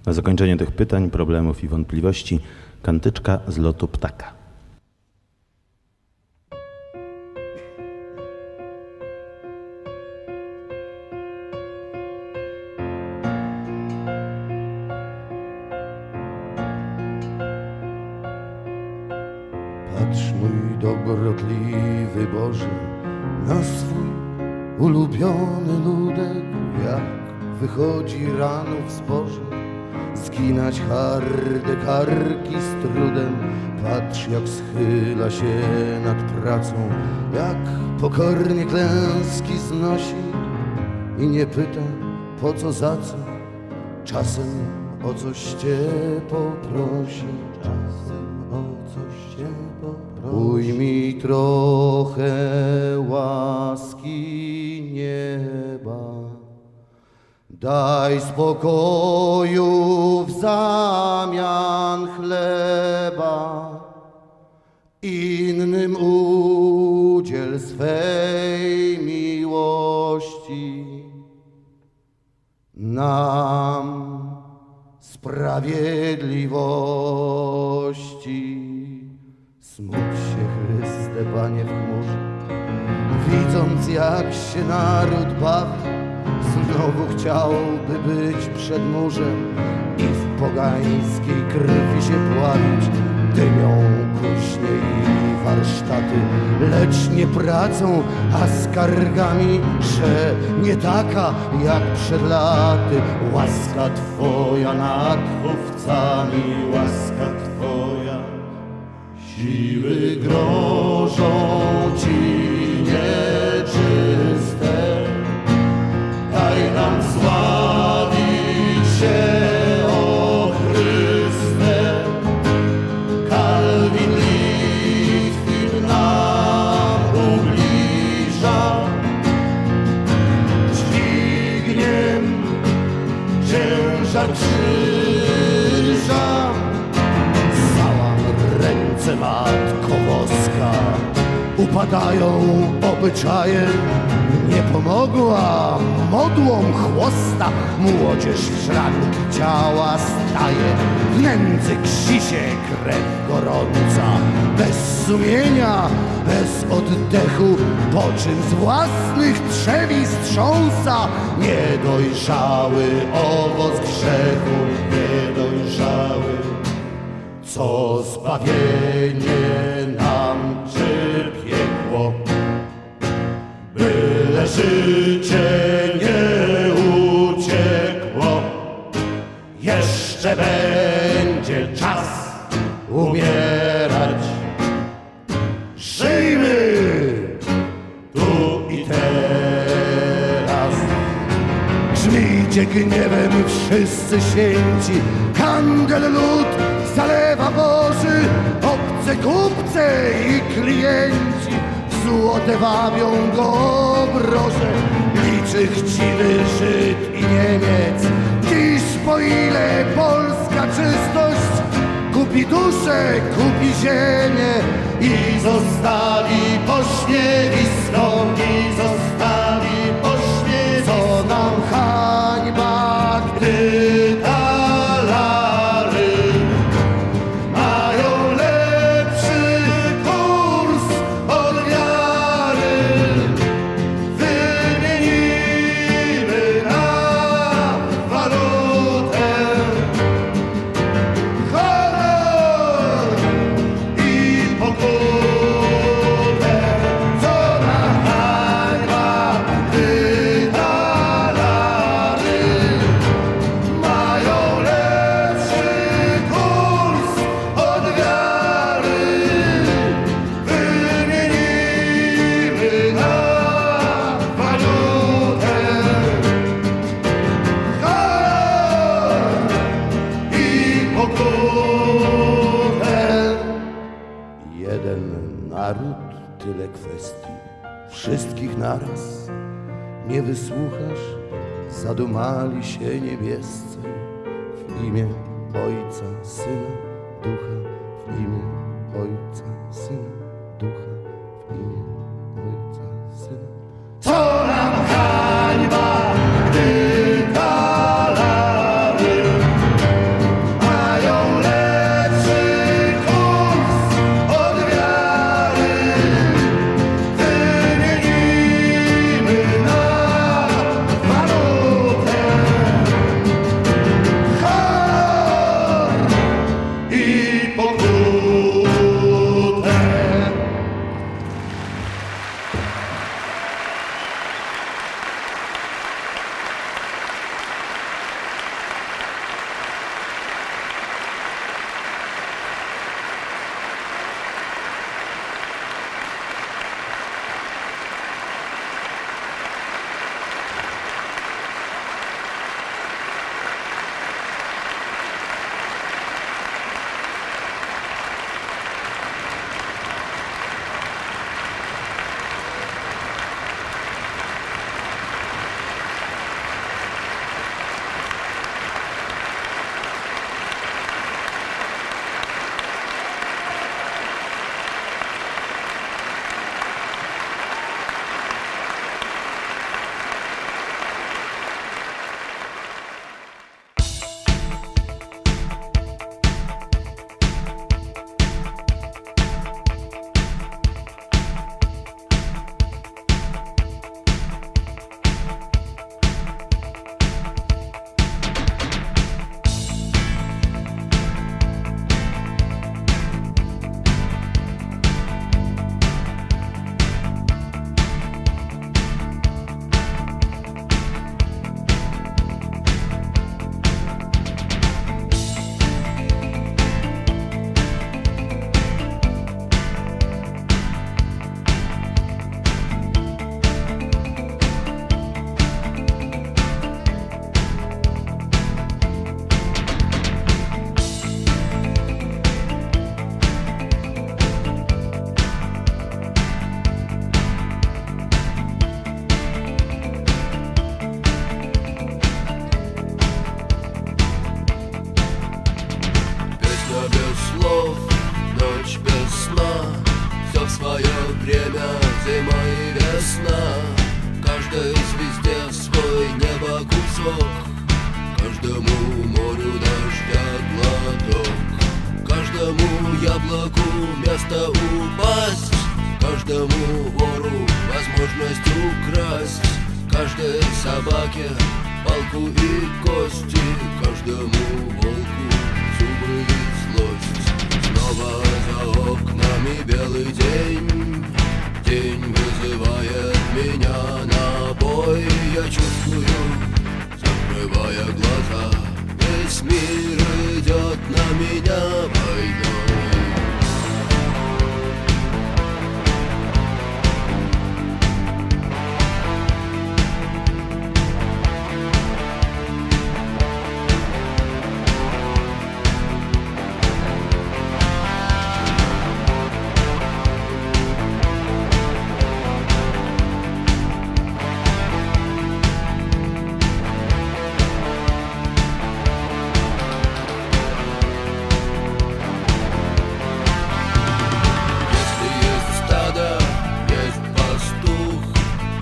Na zakończenie tych pytań, problemów i wątpliwości kantyczka z lotu ptaka. Patrz, mój dobrotliwy Boże, na swój ulubiony ludek, jak wychodzi rano w zboże, zginać harde karki z trudem. Patrz, jak schyla się nad pracą, jak pokornie klęski znosi i nie pyta, po co, za co, czasem o coś cię poprosi. Czasem o coś cię poprosi. Ujmij trochę łaski nieba, daj spokoju w zamian chleba, innym udziel swej miłości, nam sprawiedliwości. Smuć się, Chryste, Panie, w chmurze, widząc, jak się naród bawi. Znowu chciałby być przed murzem i w pogańskiej krwi się pławić. Dymią kuźnie i warsztaty, lecz nie pracą, a skargami, że nie taka jak przed laty. Łaska Twoja nad chówcami, łaska Twoja, siły grożą Ci nieczyste. Daj nam sławić się, o Chryste. Kalwin Litwin nam ubliża, dźwigniem ciężar krzyża. Załam ręce, Matko Boska, upadają obyczaje. Nie pomogła modłom chłosta, młodzież w szranki ciała staje. W nędzy ksi się krew gorąca, bez sumienia, bez oddechu, po czym z własnych trzewi strząsa niedojrzały owoc grzechu, niedojrzały. Co zbawienie nam czy piekło, byle życie nie uciekło. Jeszcze będzie czas umierać. Żyjmy tu i teraz. Grzmijcie gniewem wszyscy święci, handel lud zalewa Boży, obce kupce i klienci w złote wabią go obroże. Liczy chciwy Żyd i Niemiec, dziś po ile polska czystość kupi duszę, kupi ziemię i zostawi pośmiewisko, i zostawi pośmiewisko. Co nam hańba, gdy talary mają lepszy kurs od wiary. Wymienimy na walutę honor i pokutę. Co nam hańba, gdy talary mają lepszy kurs od wiary. Wymienimy na walutę honor i pokutę. Jeden naród, tyle kwestii, wszystkich naraz nie wysłuchasz. Zadumali się niebiescy w imię Ojca, Syna, Ducha, w imię Ojca, Syna, Ducha, w imię Ojca, Syna. Co nam hańba, gdy talary время, зима и весна. Каждой звезде свой небо кусок, каждому морю дождя глоток, каждому яблоку место упасть, каждому вору возможность украсть, каждой собаке палку и кости, каждому волку зубы и злость. Снова за окнами белый день, день вызывает меня на бой. Я чувствую, закрывая глаза, весь мир идет на меня войной.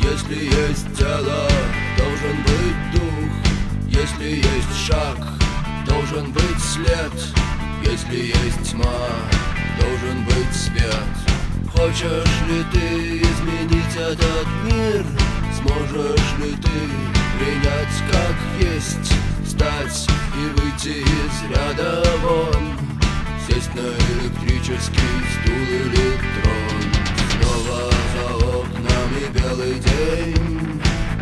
Если есть тело, должен быть дух. Если есть шаг, должен быть след. Если есть тьма, должен быть свет. Хочешь ли ты изменить этот мир? Сможешь ли ты принять как есть? Встать и выйти из ряда вон, сесть на электрический стул или трон. Снова за окнами белый день,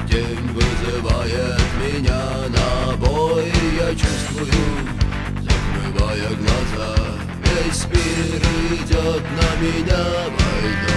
день вызывает меня на бой. Я чувствую, закрывая глаза, весь мир идет на меня войной.